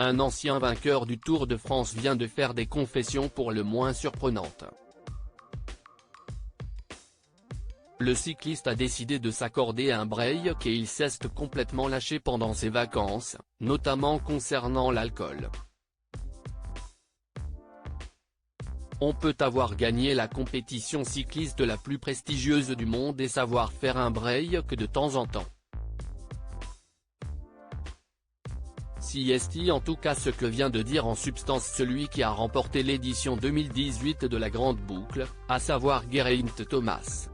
un ancien vainqueur du Tour de France vient de faire des confessions pour le moins surprenantes. Le cycliste a décidé de s'accorder un break et il s'est complètement lâché pendant ses vacances, notamment concernant l'alcool. On peut avoir gagné la compétition cycliste la plus prestigieuse du monde et savoir faire un break de temps en temps. C'est en tout cas ce que vient de dire en substance celui qui a remporté l'édition 2018 de la Grande Boucle, à savoir Geraint Thomas.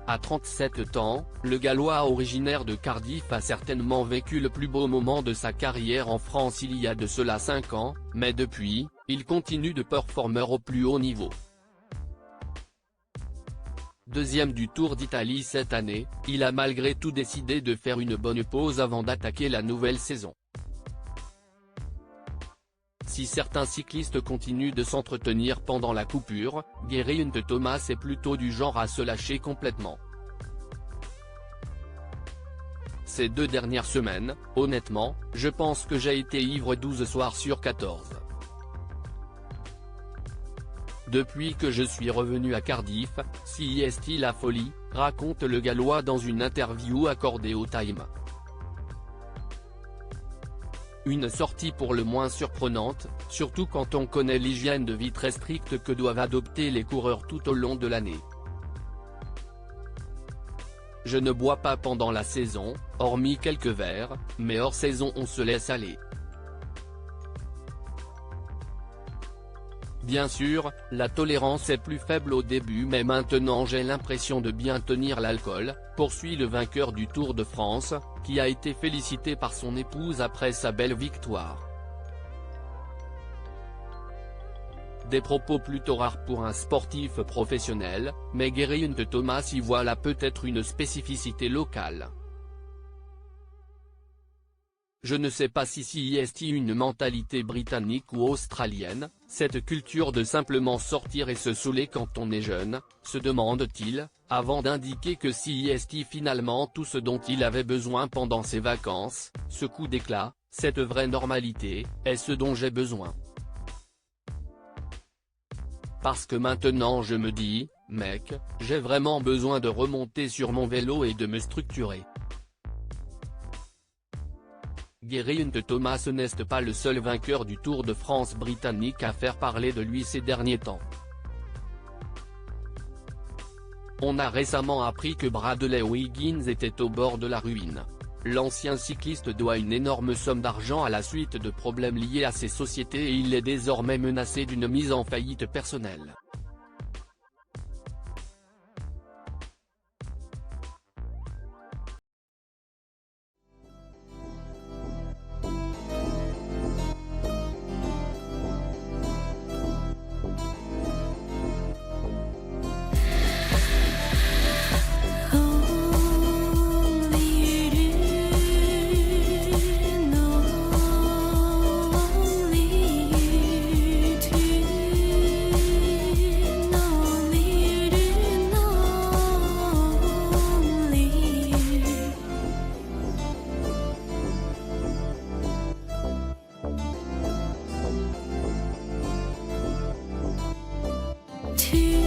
À 37 ans, le Gallois originaire de Cardiff a certainement vécu le plus beau moment de sa carrière en France il y a de cela 5 ans, mais depuis, il continue de performer au plus haut niveau. Deuxième du Tour d'Italie cette année, il a malgré tout décidé de faire une bonne pause avant d'attaquer la nouvelle saison. Si certains cyclistes continuent de s'entretenir pendant la coupure, Geraint Thomas est plutôt du genre à se lâcher complètement. Ces 2 dernières semaines, honnêtement, je pense que j'ai été ivre 12 soirs sur 14. Depuis que je suis revenu à Cardiff, c'est la folie, raconte le Gallois dans une interview accordée au Time. Une sortie pour le moins surprenante, surtout quand on connaît l'hygiène de vie très stricte que doivent adopter les coureurs tout au long de l'année. Je ne bois pas pendant la saison, hormis quelques verres, mais hors saison on se laisse aller. Bien sûr, la tolérance est plus faible au début mais maintenant j'ai l'impression de bien tenir l'alcool, poursuit le vainqueur du Tour de France, qui a été félicité par son épouse après sa belle victoire. Des propos plutôt rares pour un sportif professionnel, mais Geraint Thomas y voit là peut-être une spécificité locale. Je ne sais pas si c'est une mentalité britannique ou australienne, cette culture de simplement sortir et se saouler quand on est jeune, se demande-t-il, avant d'indiquer que c'est finalement tout ce dont il avait besoin pendant ses vacances, ce coup d'éclat, cette vraie normalité, est ce dont j'ai besoin. Parce que maintenant je me dis, mec, j'ai vraiment besoin de remonter sur mon vélo et de me structurer. Geraint Thomas n'est pas le seul vainqueur du Tour de France britannique à faire parler de lui ces derniers temps. On a récemment appris que Bradley Wiggins était au bord de la ruine. L'ancien cycliste doit une énorme somme d'argent à la suite de problèmes liés à ses sociétés et il est désormais menacé d'une mise en faillite personnelle. To